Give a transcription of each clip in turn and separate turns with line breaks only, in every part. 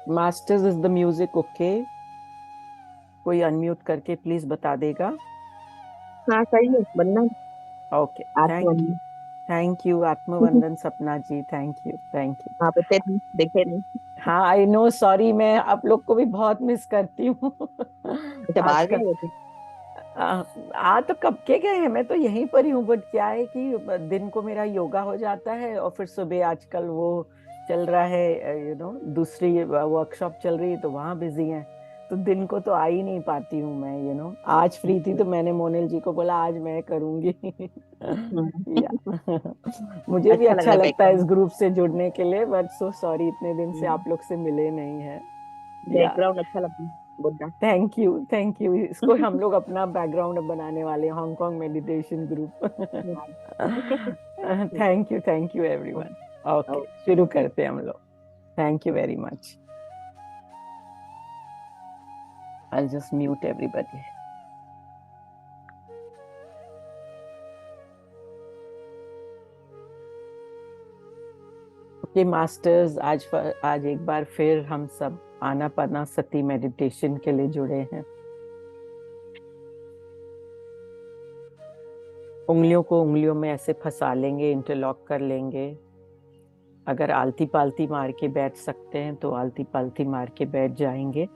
Masters is the music okay? कोई unmute करके please बता देगा।
हाँ सही है वंदना।
ओके। Thank you.
आत्मवंदन।
थैंक यू आत्मवंदन Sapna ji, thank you thank you.
आप होते थे देखे नहीं।
हाँ आई नो, सॉरी, मैं आप लोग को भी बहुत मिस करती हूँ।
अच्छा बाहर
आजकल
गए थे।
आ तो कब के गए हैं, मैं तो यहीं पर ही हूँ, बट क्या है कि दिन को मेरा योगा हो जाता है और फिर सुबह आजकल वो चल रहा है, दूसरी वर्कशॉप चल रही है तो वहां बिजी हैं। तो दिन को तो आ ही नहीं पाती हूँ मैं। आज फ्री थी तो मैंने मोनिल जी को बोला आज मैं करूंगी। या मुझे भी
अच्छा लग
अच्छा
रहा है
लगता है इस
बैकग्राउंड।
ग्रुप से जुड़ने के लिए, बट सो सॉरी इतने दिन से आप लोग से मिले नहीं है। या
बैकग्राउंड अच्छा लग रहा है Buddha.
Thank you thank you, इसको हम लोग अपना बैकग्राउंड बनाने वाले हैं, Hong Kong meditation group. Thank you everyone. Okay शुरू करते हैं हम लोग। Thank you very much. I just mute everybody. Okay masters, आज एक बार फिर हम सब आनापाना सती मेडिटेशन के लिए जुड़े हैं। उंगलियों को उंगलियों में ऐसे फंसा लेंगे, इंटरलॉक कर लेंगे। अगर आलती पालती मार के बैठ सकते हैं तो आलती पालती मार के बैठ जाएंगे।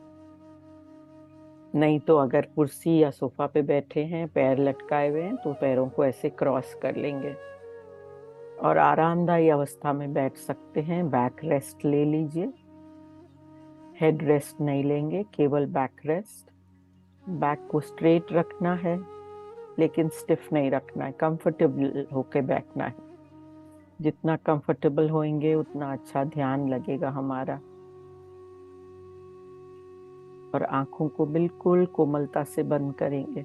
नहीं तो अगर कुर्सी या सोफा पे बैठे हैं, पैर लटकाए हुए हैं, तो पैरों को ऐसे क्रॉस कर लेंगे और आरामदायी अवस्था में बैठ सकते हैं। बैक रेस्ट ले लीजिए। हेड रेस्ट नहीं लेंगे, केवल बैक रेस्ट। बैक को स्ट्रेट रखना है लेकिन स्टिफ नहीं रखना है, कंफर्टेबल होके बैठना है। जितना कंफर्टेबल होंगे उतना अच्छा ध्यान लगेगा हमारा। और आंखों को बिल्कुल कोमलता से बंद करेंगे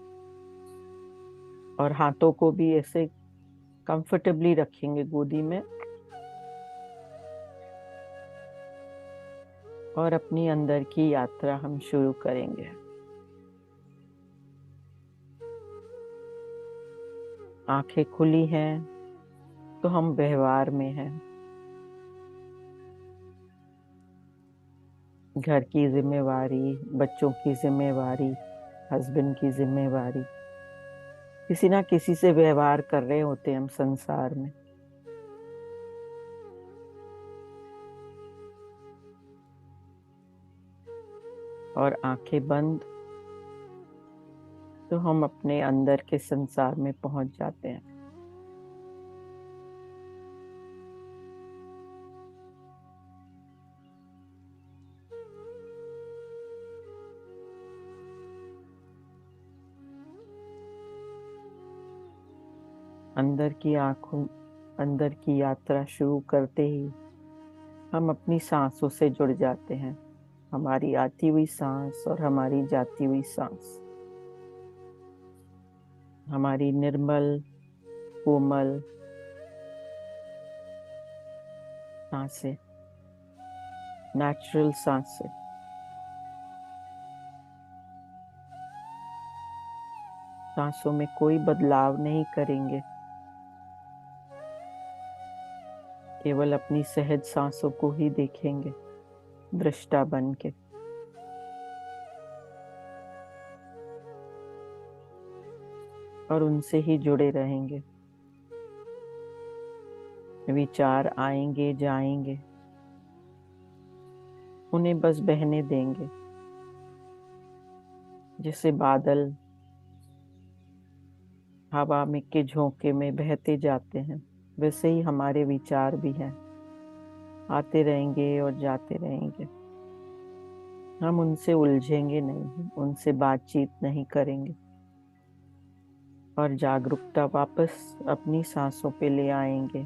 और हाथों को भी ऐसे कंफर्टेबली रखेंगे गोदी में। और अपनी अंदर की यात्रा हम शुरू करेंगे। आंखें खुली हैं तो हम व्यवहार में हैं। घर की जिम्मेवारी, बच्चों की जिम्मेवारी, हस्बैंड की जिम्मेवारी, किसी ना किसी से व्यवहार कर रहे होते हैं हम संसार में। और आंखें बंद तो हम अपने अंदर के संसार में पहुंच जाते हैं। अंदर की यात्रा शुरू करते ही हम अपनी सांसों से जुड़ जाते हैं। हमारी आती हुई सांस और हमारी जाती हुई सांस, हमारी निर्मल कोमल सांसें, नेचुरल सांसें। सांसों में कोई बदलाव नहीं करेंगे, केवल अपनी सहज सांसों को ही देखेंगे दृष्टा बन के। और उनसे ही जुड़े रहेंगे। विचार आएंगे जाएंगे, उन्हें बस बहने देंगे। जैसे बादल हवा में के झोंके में बहते जाते हैं, वैसे ही हमारे विचार भी हैं, आते रहेंगे और जाते रहेंगे। हम उनसे उलझेंगे नहीं, उनसे बातचीत नहीं करेंगे और जागरूकता वापस अपनी सांसों पे ले आएंगे।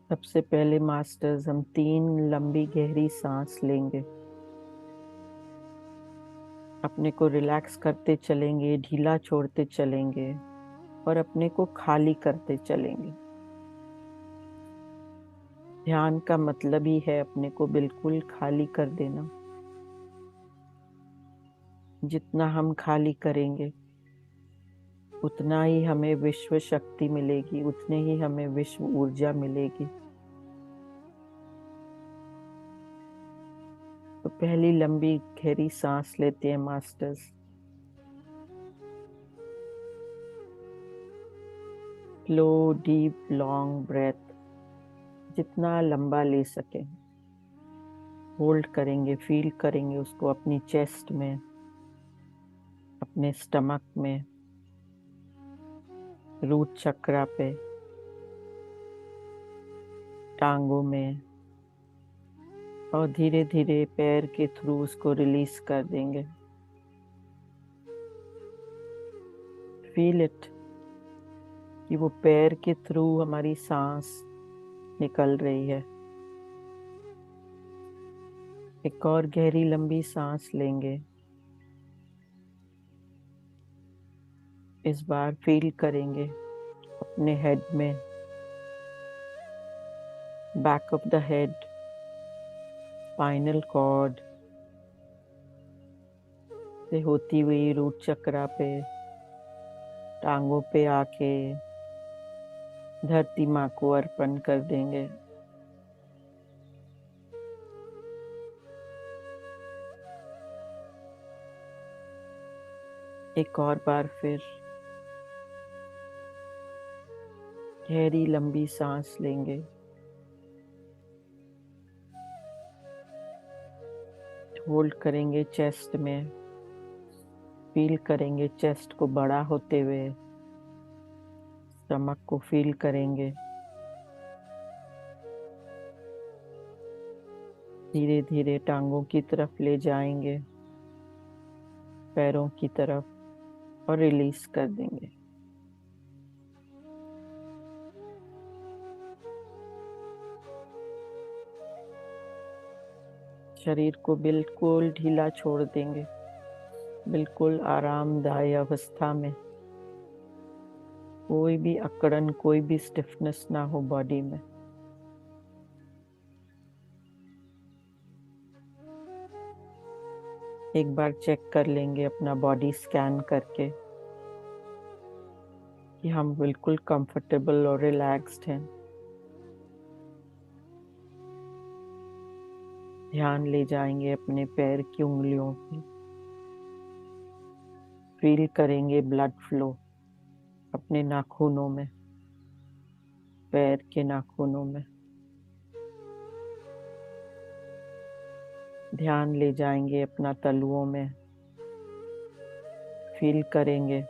सबसे पहले मास्टर्स हम 3 लंबी गहरी सांस लेंगे। अपने को रिलैक्स करते चलेंगे, ढीला छोड़ते चलेंगे और अपने को खाली करते चलेंगे। ध्यान का मतलब ही है अपने को बिल्कुल खाली कर देना। जितना हम खाली करेंगे उतना ही हमें विश्व शक्ति मिलेगी, उतने ही हमें विश्व ऊर्जा मिलेगी। तो पहली लंबी गहरी सांस लेते हैं masters. Slow deep long breath, जितना लंबा ले सके होल्ड करेंगे, फील करेंगे उसको अपनी चेस्ट में, अपने स्टमक में, रूट चक्रा पे, टांगों में, और धीरे धीरे पैर के थ्रू उसको रिलीज कर देंगे। फील इट कि वो पैर के थ्रू हमारी सांस निकल रही है। एक और गहरी लंबी सांस लेंगे। इस बार फील करेंगे अपने हेड में, back of the head, spinal cord से होती हुई रूट चक्रा पे, टांगों पे आके धरती माँ को अर्पण कर देंगे। एक और बार फिर गहरी लंबी सांस लेंगे। होल्ड करेंगे चेस्ट में, फील करेंगे चेस्ट को बड़ा होते हुए, स्टमक को फील करेंगे। धीरे धीरे टांगों की तरफ ले जाएंगे, पैरों की तरफ, और रिलीज कर देंगे। शरीर को बिल्कुल ढीला छोड़ देंगे, बिल्कुल आरामदायी अवस्था में। कोई भी अकड़न, कोई भी स्टिफनेस ना हो बॉडी में। एक बार चेक कर लेंगे अपना बॉडी स्कैन करके कि हम बिल्कुल कंफर्टेबल और रिलैक्स्ड हैं। ध्यान ले जाएंगे अपने पैर की उंगलियों पे, फील करेंगे ब्लड फ्लो अपने नाखूनों में, पैर के नाखूनों में। ध्यान ले जाएंगे अपना तलुओं में, फील करेंगे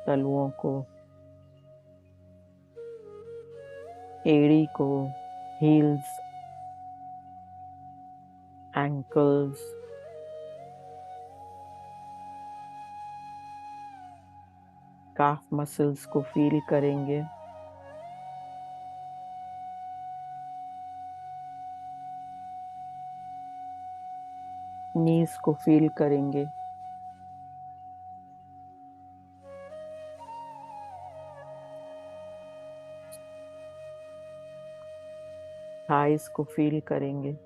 तलुओं को, एड़ी को, हील्स, एंकल्स, काफ मसल्स को फील करेंगे। नीज को फील करेंगे। थाइस को फील करेंगे।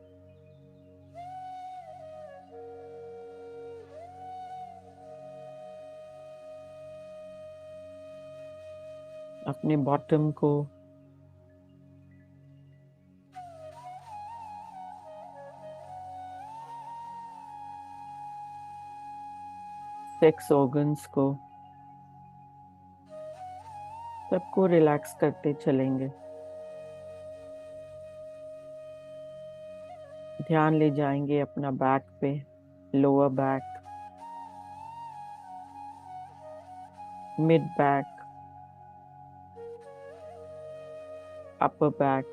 अपने बॉटम को, सेक्स ऑर्गन्स को, सबको रिलैक्स करते चलेंगे। ध्यान ले जाएंगे अपना बैक पे, lower back, mid back, upper back,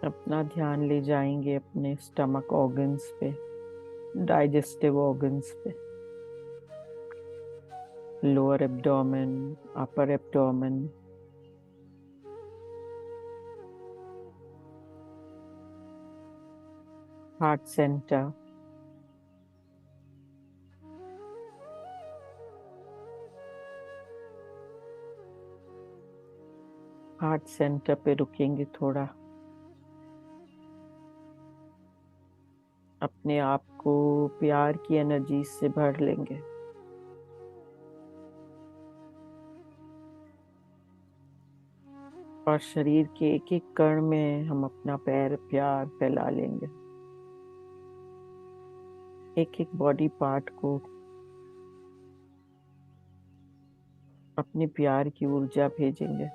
अपना ध्यान ले जाएंगे अपने स्टमक ऑर्गन्स पे, डाइजेस्टिव ऑर्गन्स पे, lower abdomen, upper abdomen, heart centre, heart centre पे रुकेंगे थोड़ा। अपने आप को प्यार की एनर्जी से भर लेंगे। और शरीर के एक एक कण में हम अपना प्यार फैला लेंगे। एक एक बॉडी पार्ट को अपने प्यार की ऊर्जा भेजेंगे।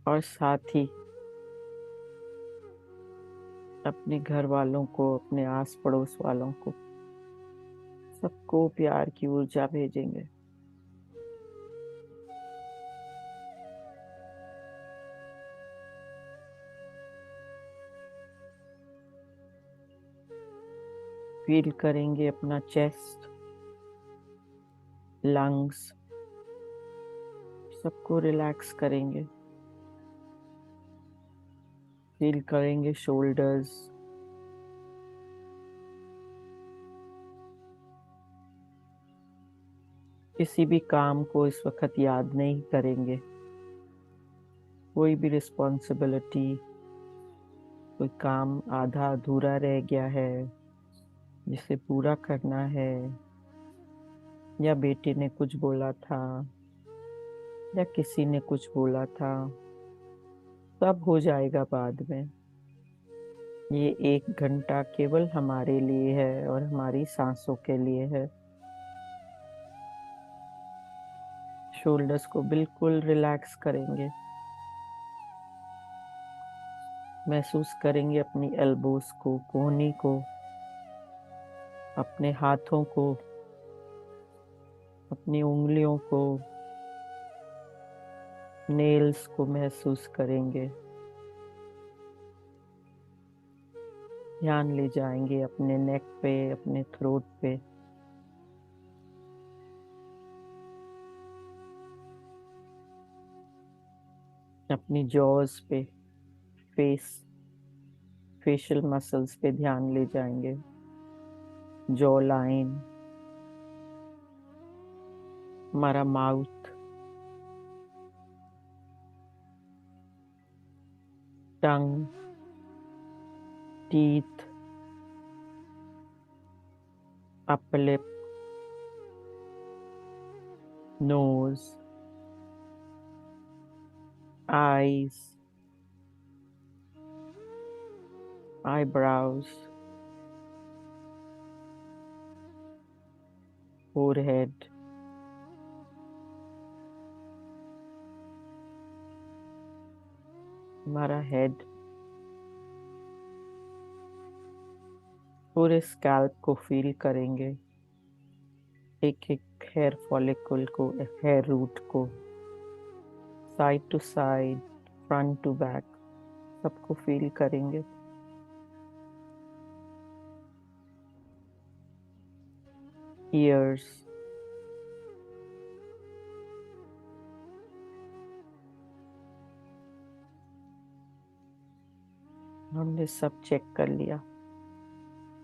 और साथ ही अपने घर वालों को, अपने आस पड़ोस वालों को, सबको प्यार की ऊर्जा भेजेंगे। फील करेंगे अपना चेस्ट, लंग्स, सबको रिलैक्स करेंगे। फील करेंगे शोल्डर्स, किसी भी काम को इस वक्त याद नहीं करेंगे। कोई भी रिस्पॉन्सिबिलिटी, कोई काम आधा अधूरा रह गया है जिसे पूरा करना है, या बेटे ने कुछ बोला था, या किसी ने कुछ बोला था, सब हो जाएगा बाद में। ये 1 घंटा केवल हमारे लिए है और हमारी सांसों के लिए है। शोल्डर्स को बिल्कुल रिलैक्स करेंगे। महसूस करेंगे अपनी एल्बोस को, कोहनी को, अपने हाथों को, अपनी उंगलियों को, नेल्स को महसूस करेंगे। ध्यान ले जाएंगे अपने नेक पे, अपने थ्रोट पे। अपनी जॉज पे, फेशियल मसल्स पे ध्यान ले जाएंगे। जॉ लाइन, हमारा mouth, tongue, teeth, upper lip, nose, eyes, eyebrows, forehead, हमारा हेड, पूरे स्कैल्प को फील करेंगे। एक एक हेयर फॉलिकल को, हेयर रूट को, side to side, front to back, सबको फील करेंगे। ईयर्स, हमने सब चेक कर लिया।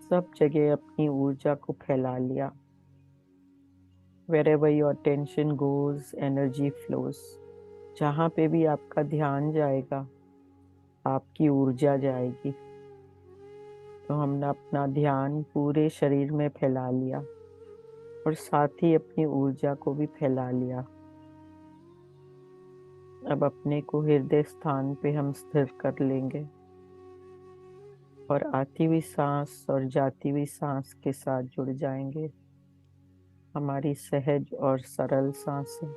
सब जगह अपनी ऊर्जा को फैला लिया। Wherever your attention goes, energy flows. जहाँ पे भी आपका ध्यान जाएगा, आपकी ऊर्जा जाएगी। तो हमने अपना ध्यान पूरे शरीर में फैला लिया और साथ ही अपनी ऊर्जा को भी फैला लिया। अब अपने को हृदय स्थान पे हम स्थिर कर लेंगे और आती हुई सांस और जाती हुई सांस के साथ जुड़ जाएंगे। हमारी सहज और सरल सांसें।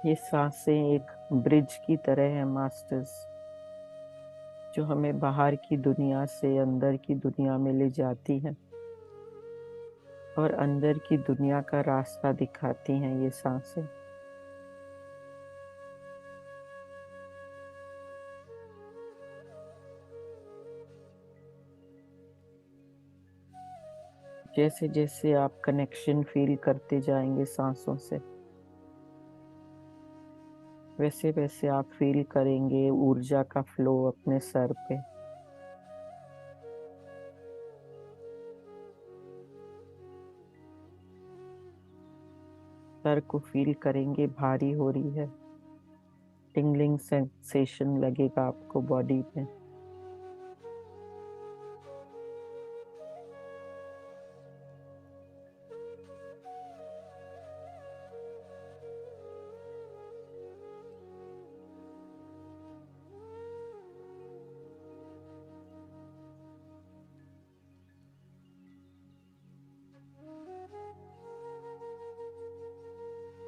ये सांसें एक ब्रिज की तरह है मास्टर्स, जो हमें बाहर की दुनिया से अंदर की दुनिया में ले जाती हैं और अंदर की दुनिया का रास्ता दिखाती हैं ये सांसें। जैसे जैसे आप कनेक्शन फील करते जाएंगे सांसों से, वैसे वैसे आप फील करेंगे ऊर्जा का फ्लो अपने सर पे। सर को फील करेंगे भारी हो रही है, टिंगलिंग सेंसेशन लगेगा आपको बॉडी में।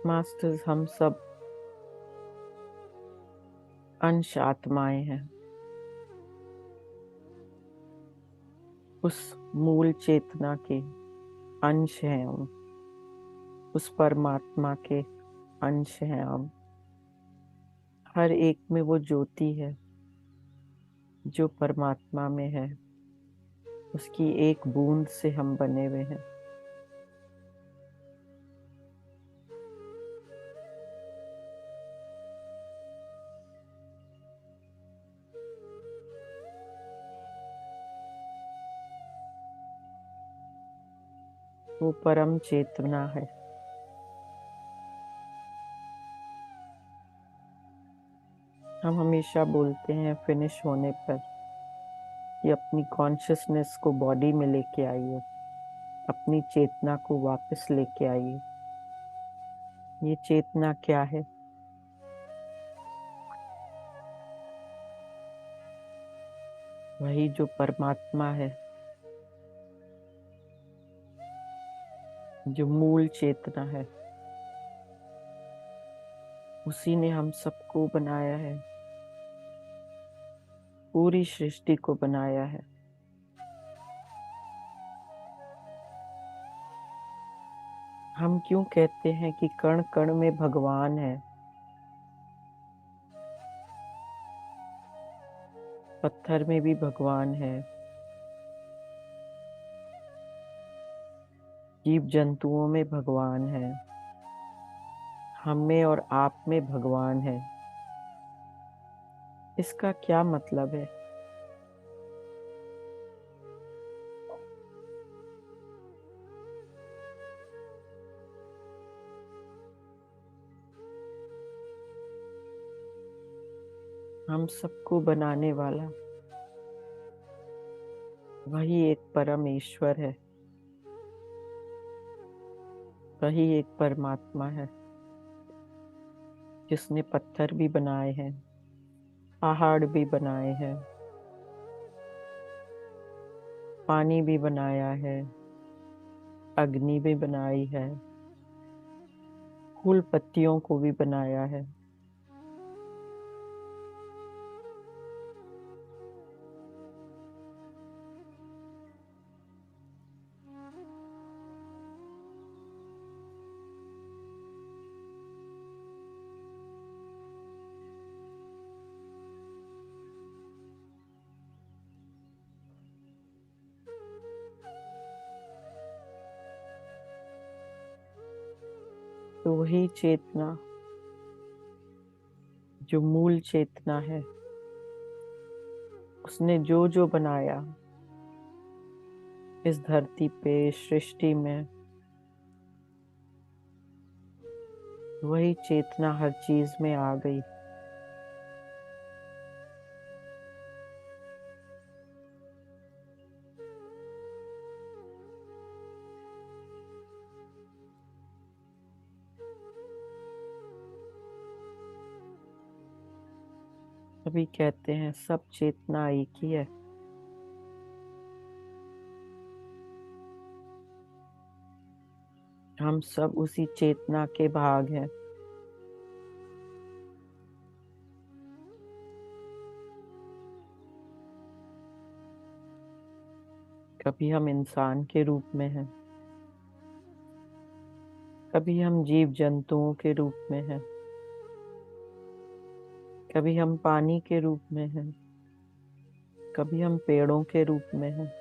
मास्टर्स, हम सब अंश आत्माएं हैं, उस मूल चेतना के अंश हैं हम, उस परमात्मा के अंश हैं हम। हर एक में वो ज्योति है जो परमात्मा में है, उसकी एक बूंद से हम बने हुए हैं। वो परम चेतना है। हम हमेशा बोलते हैं फिनिश होने पर कि अपनी कॉन्शियसनेस को बॉडी में लेके आइए, अपनी चेतना को वापस लेके आइए। ये चेतना क्या है? वही जो परमात्मा है, जो मूल चेतना है। उसी ने हम सबको बनाया है, पूरी सृष्टि को बनाया है। हम क्यों कहते हैं कि कण कण में भगवान है? पत्थर में भी भगवान है, जीव जंतुओं में भगवान है, हम में और आप में भगवान है। इसका क्या मतलब है? हम सबको बनाने वाला वही एक परम ईश्वर है, वही एक परमात्मा है जिसने पत्थर भी बनाए हैं, पहाड़ भी बनाए हैं, पानी भी बनाया है, अग्नि भी बनाई है, फूल पत्तियों को भी बनाया है। तो वही चेतना जो मूल चेतना है, उसने जो जो बनाया इस धरती पे, सृष्टि में, वही चेतना हर चीज में आ गई। तभी कहते हैं सब चेतना एक ही है। हम सब उसी चेतना के भाग हैं। कभी हम इंसान के रूप में हैं, कभी हम जीव जंतुओं के रूप में हैं, कभी हम पानी के रूप में हैं, कभी हम पेड़ों के रूप में हैं।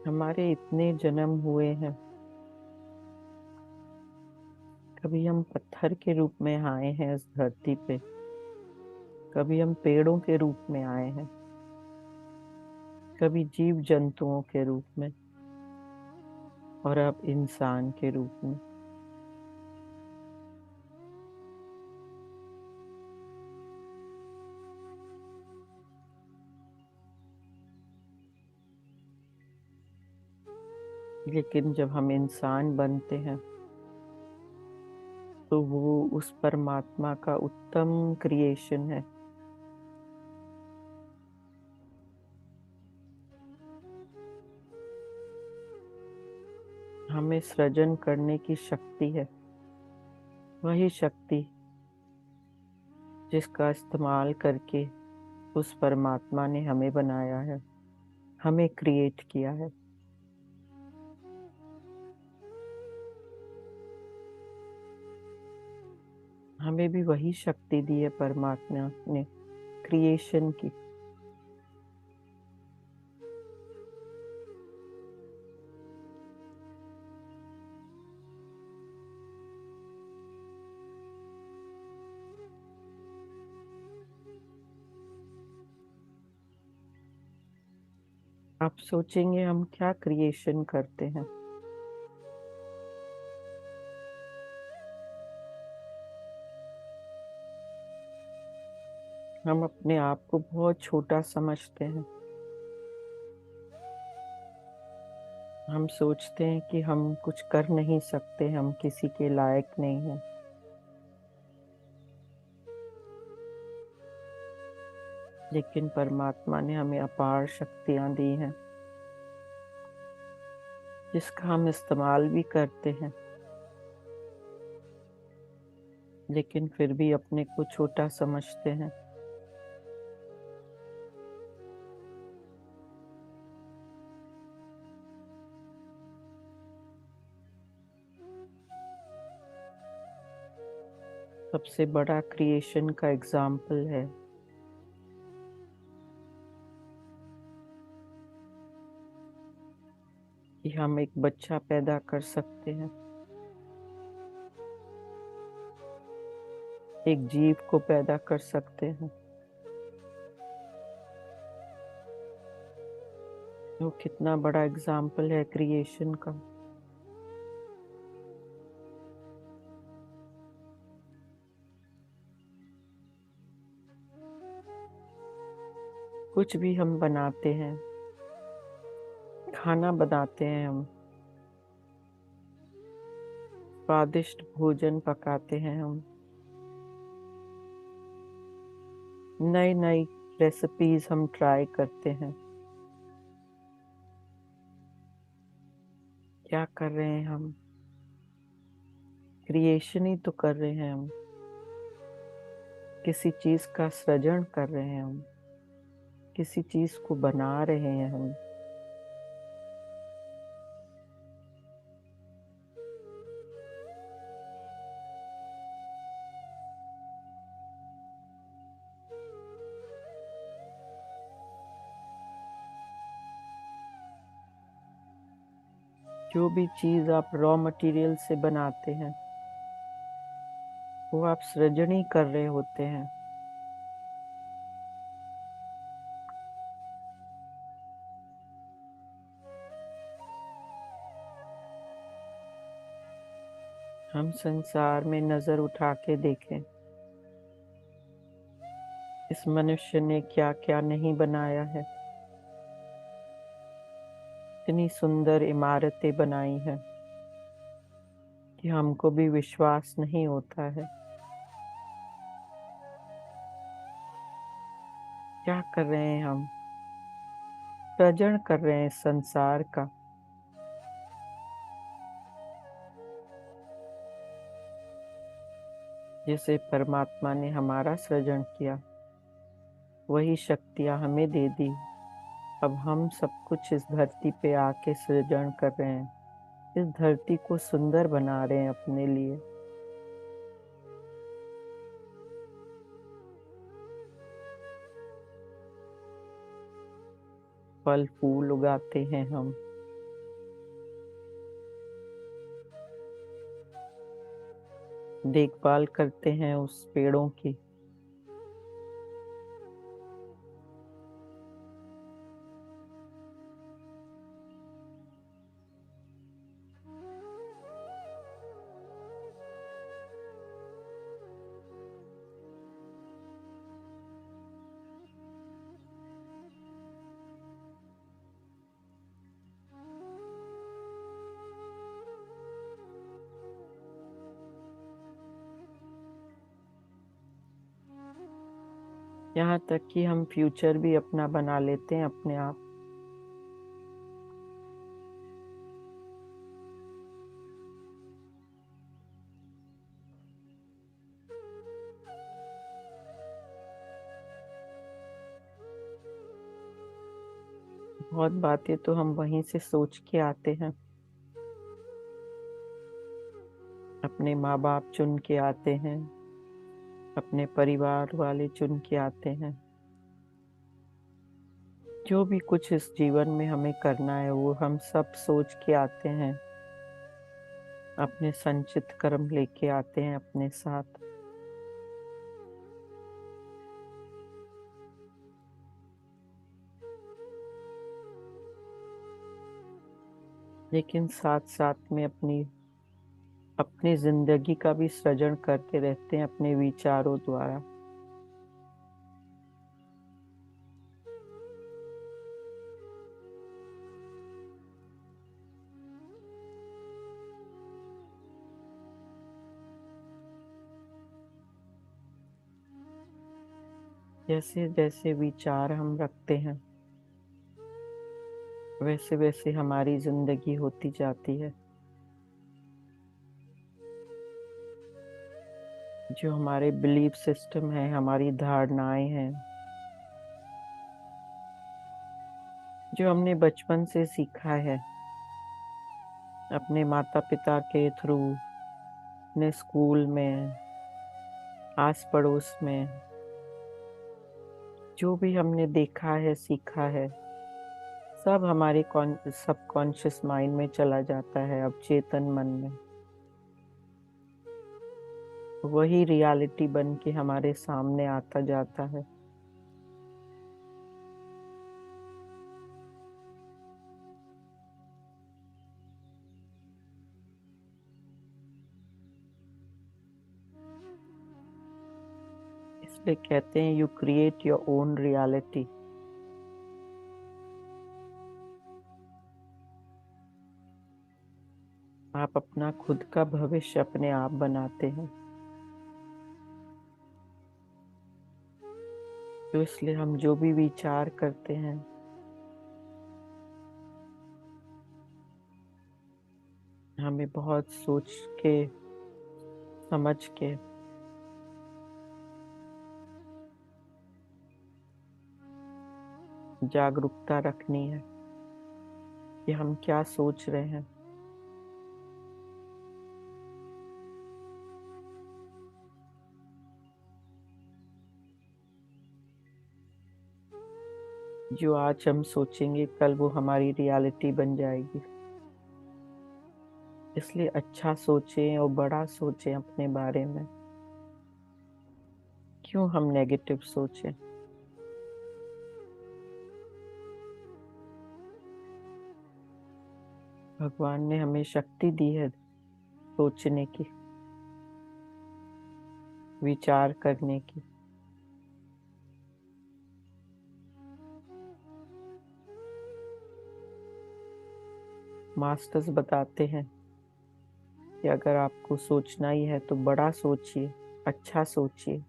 हमारे इतने जन्म हुए हैं, कभी हम पत्थर के रूप में आए हैं इस धरती पे, कभी हम पेड़ों के रूप में आए हैं, कभी जीव जंतुओं के रूप में, और अब इंसान के रूप में। लेकिन जब हम इंसान बनते हैं तो वो उस परमात्मा का उत्तम क्रिएशन है। हमें सृजन करने की शक्ति है, वही शक्ति जिसका इस्तेमाल करके उस परमात्मा ने हमें बनाया है, हमें क्रिएट किया है। हमें भी वही शक्ति दी है परमात्मा ने, क्रिएशन की। आप सोचेंगे हम क्या क्रिएशन करते हैं। हम अपने आप को बहुत छोटा समझते हैं। हम सोचते हैं कि हम कुछ कर नहीं सकते, हम किसी के लायक नहीं हैं। लेकिन परमात्मा ने हमें अपार शक्तियां दी हैं, जिसका हम इस्तेमाल भी करते हैं, लेकिन फिर भी अपने को छोटा समझते हैं। सबसे बड़ा क्रिएशन का एग्जाम्पल है कि हम एक बच्चा पैदा कर सकते हैं, एक जीव को पैदा कर सकते हैं। वो कितना बड़ा एग्जाम्पल है क्रिएशन का। कुछ भी हम बनाते हैं, खाना बनाते हैं, हम स्वादिष्ट भोजन पकाते हैं, हम नई नई रेसिपीज हम ट्राई करते हैं। क्या कर रहे हैं हम? क्रिएशन ही तो कर रहे हैं हम। किसी चीज का सृजन कर रहे हैं हम, किसी चीज को बना रहे हैं हम। जो भी चीज आप रॉ मटेरियल से बनाते हैं, वो आप सृजन ही कर रहे होते हैं। हम संसार में नजर उठा के देखें, इस मनुष्य ने क्या क्या नहीं बनाया है। इतनी सुंदर इमारतें बनाई हैं कि हमको भी विश्वास नहीं होता है। क्या कर रहे हैं हम? सृजन कर रहे हैं संसार का। जैसे परमात्मा ने हमारा सृजन किया, वही शक्तियां हमें दे दी। अब हम सब कुछ इस धरती पे आके सृजन कर रहे हैं, इस धरती को सुंदर बना रहे हैं अपने लिए। फल फूल उगाते हैं हम, देखभाल करते हैं उस पेड़ों की। यहाँ तक कि हम फ्यूचर भी अपना बना लेते हैं अपने आप। बहुत बातें तो हम वहीं से सोच के आते हैं। अपने माँ बाप चुन के आते हैं, अपने परिवार वाले चुन के आते हैं। जो भी कुछ इस जीवन में हमें करना है वो हम सब सोच के आते हैं, अपने संचित कर्म लेके आते हैं अपने साथ। लेकिन साथ साथ में अपनी जिंदगी का भी सृजन करते रहते हैं अपने विचारों द्वारा। जैसे जैसे विचार हम रखते हैं वैसे वैसे हमारी जिंदगी होती जाती है। जो हमारे बिलीफ सिस्टम है, हमारी धारणाएं हैं, जो हमने बचपन से सीखा है अपने माता पिता के थ्रू, अपने स्कूल में, आस पड़ोस में, जो भी हमने देखा है सीखा है, सब हमारे सबकॉन्शियस माइंड में चला जाता है अब चेतन मन में। वही रियलिटी बन के हमारे सामने आता जाता है। इसलिए कहते हैं you create your own reality. आप अपना खुद का भविष्य अपने आप बनाते हैं। तो इसलिए हम जो भी विचार करते हैं हमें बहुत सोच के समझ के जागरूकता रखनी है कि हम क्या सोच रहे हैं। जो आज हम सोचेंगे कल वो हमारी रियलिटी बन जाएगी। इसलिए अच्छा सोचें और बड़ा सोचें अपने बारे में। क्यों हम नेगेटिव सोचें। भगवान ने हमें शक्ति दी है सोचने की, विचार करने की। मास्टर्स बताते हैं कि अगर आपको सोचना ही है तो बड़ा सोचिए, अच्छा सोचिए।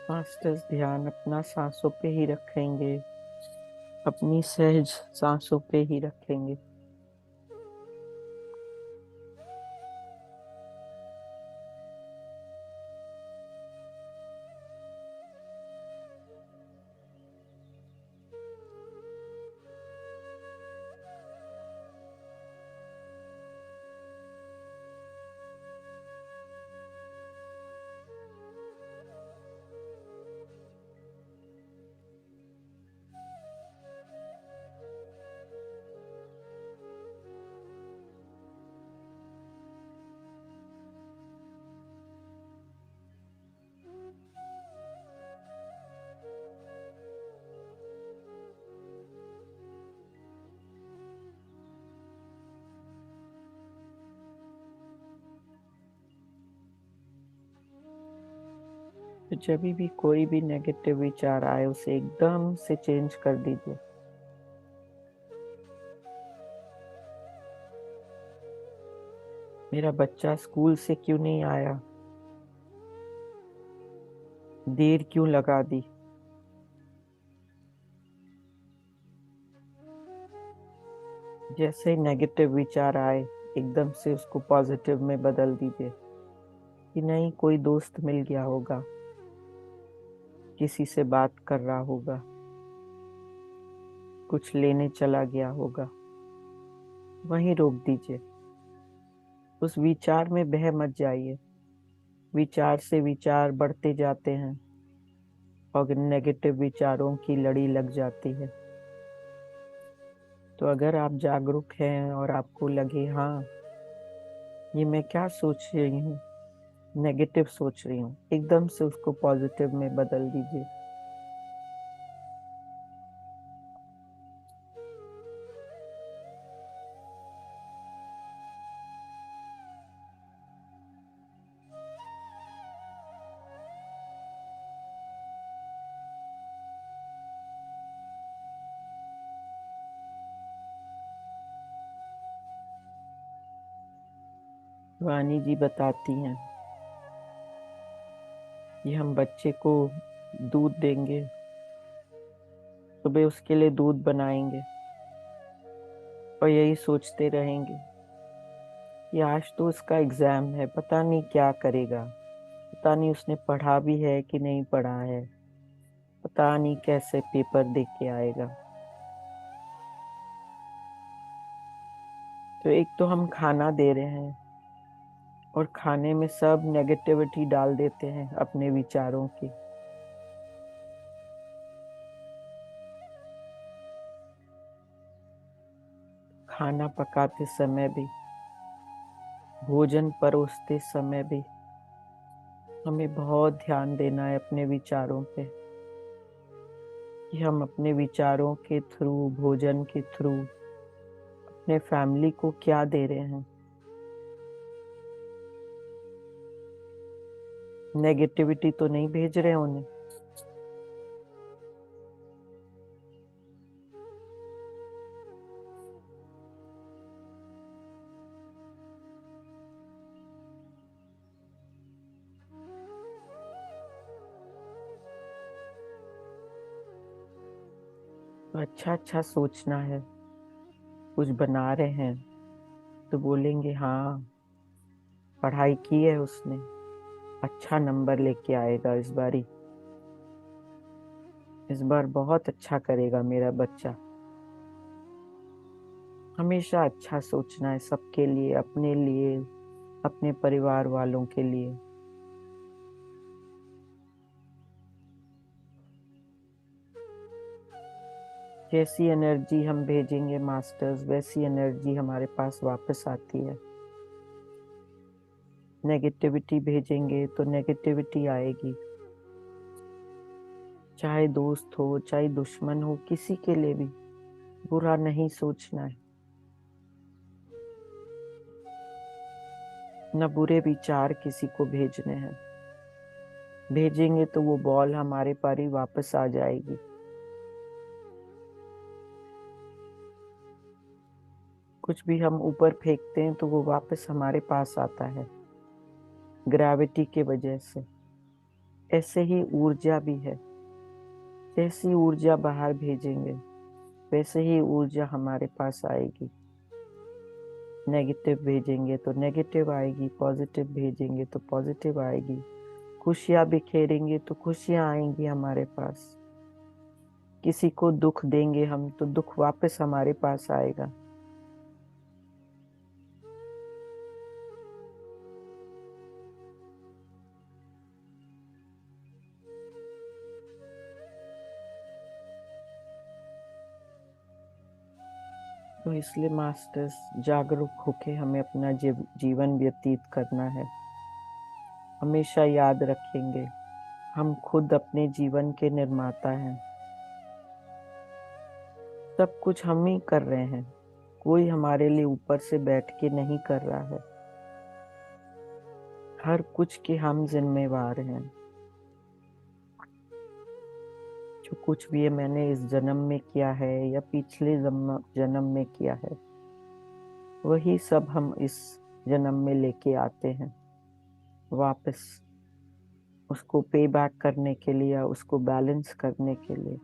मास्टर्स ध्यान अपना सांसों पे ही रखेंगे, अपनी सहज सांसों पे ही रखेंगे। तो जब भी कोई भी नेगेटिव विचार आए उसे एकदम से चेंज कर दीजिए। मेरा बच्चा स्कूल से क्यों नहीं आया, देर क्यों लगा दी। जैसे ही नेगेटिव विचार आए एकदम से उसको पॉजिटिव में बदल दीजिए कि नहीं, कोई दोस्त मिल गया होगा, किसी से बात कर रहा होगा, कुछ लेने चला गया होगा। वहीं रोक दीजिए, उस विचार में बह मत जाइए। विचार से विचार बढ़ते जाते हैं और नेगेटिव विचारों की लड़ी लग जाती है। तो अगर आप जागरूक हैं और आपको लगे हाँ ये मैं क्या सोच रही हूँ, नेगेटिव सोच रही हूँ, एकदम से उसको पॉजिटिव में बदल दीजिए। वाणी जी बताती हैं कि हम बच्चे को दूध देंगे, सुबह उसके लिए दूध बनाएंगे और यही सोचते रहेंगे कि आज तो उसका एग्जाम है, पता नहीं क्या करेगा, पता नहीं उसने पढ़ा भी है कि नहीं पढ़ा है, पता नहीं कैसे पेपर दे के आएगा। तो एक तो हम खाना दे रहे हैं और खाने में सब नेगेटिविटी डाल देते हैं अपने विचारों की। खाना पकाते समय भी, भोजन परोसते समय भी हमें बहुत ध्यान देना है अपने विचारों पे कि हम अपने विचारों के थ्रू, भोजन के थ्रू अपने फैमिली को क्या दे रहे हैं। नेगेटिविटी तो नहीं भेज रहे उन्हें। तो अच्छा अच्छा सोचना है। कुछ बना रहे हैं तो बोलेंगे हाँ पढ़ाई की है उसने, अच्छा नंबर लेके आएगा इस बारी, इस बार बहुत अच्छा करेगा मेरा बच्चा। हमेशा अच्छा सोचना है सबके लिए, अपने लिए, अपने परिवार वालों के लिए। जैसी एनर्जी हम भेजेंगे मास्टर्स, वैसी एनर्जी हमारे पास वापस आती है। नेगेटिविटी भेजेंगे तो नेगेटिविटी आएगी। चाहे दोस्त हो, चाहे दुश्मन हो, किसी के लिए भी बुरा नहीं सोचना है। न बुरे विचार किसी को भेजने हैं। भेजेंगे तो वो बॉल हमारे पार ही वापस आ जाएगी। कुछ भी हम ऊपर फेंकते हैं तो वो वापस हमारे पास आता है, ग्रेविटी के वजह से। ऐसे ही ऊर्जा भी है, जैसी ऊर्जा बाहर भेजेंगे वैसे ही ऊर्जा हमारे पास आएगी। नेगेटिव भेजेंगे तो नेगेटिव आएगी, पॉजिटिव भेजेंगे तो पॉजिटिव आएगी। खुशियां बिखेरेंगे तो खुशियां आएंगी हमारे पास। किसी को दुख देंगे हम तो दुख वापस हमारे पास आएगा। तो इसलिए मास्टर्स, जागरूक होके हमें अपना जीवन व्यतीत करना है। हमेशा याद रखेंगे हम खुद अपने जीवन के निर्माता हैं। सब कुछ हम ही कर रहे हैं, कोई हमारे लिए ऊपर से बैठ के नहीं कर रहा है। हर कुछ के हम जिम्मेवार हैं। जो कुछ भी मैंने इस जन्म में किया है या पिछले जन्म में किया है, वही सब हम इस जन्म में लेके आते हैं वापस, उसको पे बैक करने के लिए, उसको बैलेंस करने के लिए।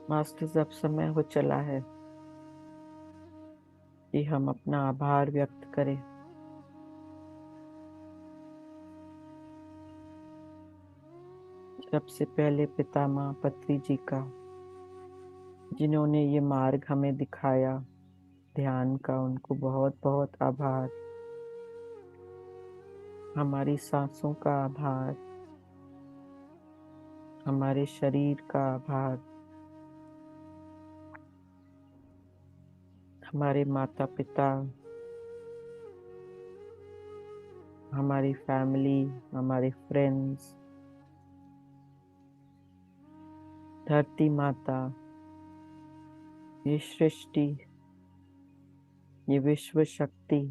मास्टर्स, अब समय हो चला है कि हम अपना आभार व्यक्त करें। सबसे पहले पितामह पत्री जी का, जिन्होंने ये मार्ग हमें दिखाया ध्यान का, उनको बहुत बहुत आभार। हमारी सांसों का आभार, हमारे शरीर का आभार, हमारे माता पिता, हमारी फैमिली, हमारे फ्रेंड्स, धरती माता, ये सृष्टि, ये विश्व शक्ति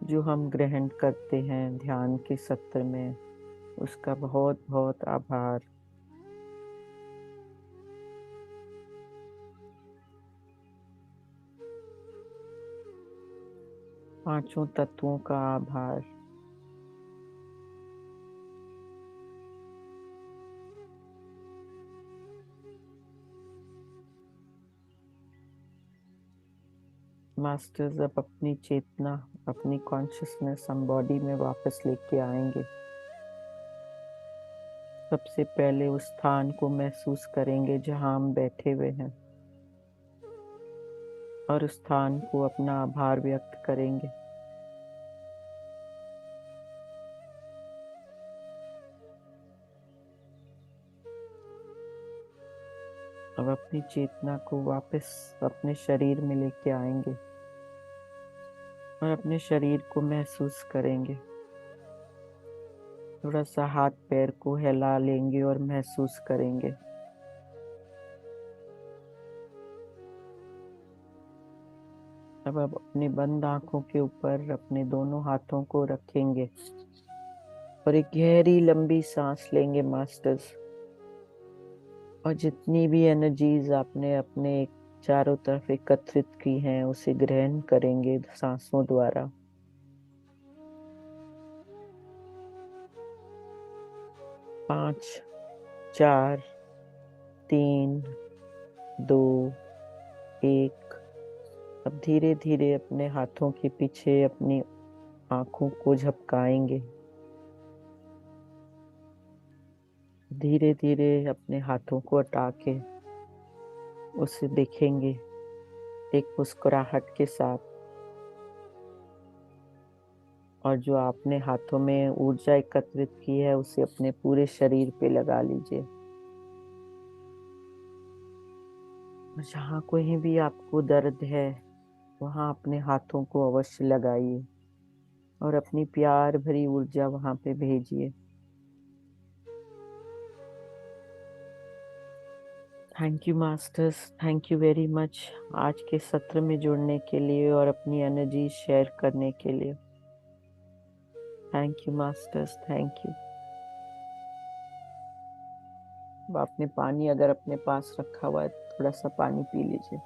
जो हम ग्रहण करते हैं ध्यान के सत्र में, उसका बहुत बहुत आभार। पांचों तत्वों का आभार। मास्टर्स, अब अपनी चेतना, अपनी कॉन्शियसनेस हम बॉडी में वापस लेके आएंगे। सबसे पहले उस स्थान को महसूस करेंगे जहां हम बैठे हुए हैं, और उस स्थान को अपना आभार व्यक्त करेंगे। अब अपनी चेतना को वापस अपने शरीर में लेके आएंगे और अपने शरीर को महसूस करेंगे। थोड़ा सा हाथ पैर को हिला लेंगे और महसूस करेंगे। अब आप अपनी बंद आंखों के ऊपर अपने दोनों हाथों को रखेंगे और एक गहरी लंबी सांस लेंगे मास्टर्स। और जितनी भी एनर्जीज आपने अपने चारों तरफ एकत्रित की हैं, उसे ग्रहण करेंगे सांसों द्वारा। पांच, चार, तीन, दो, एक। अब धीरे धीरे अपने हाथों के पीछे अपनी आंखों को झपकाएंगे। धीरे धीरे अपने हाथों को हटा के उसे देखेंगे एक मुस्कुराहट के साथ, और जो आपने हाथों में ऊर्जा एकत्रित की है उसे अपने पूरे शरीर पे लगा लीजिए। जहाँ कहीं भी आपको दर्द है वहाँ अपने हाथों को अवश्य लगाइए और अपनी प्यार भरी ऊर्जा वहाँ पे भेजिए। Thank you masters, thank you very much आज के सत्र में जुड़ने के लिए और अपनी एनर्जी शेयर करने के लिए। Thank you masters, thank you. आपने पानी अगर अपने पास रखा हुआ है, थोड़ा सा पानी पी लीजिए।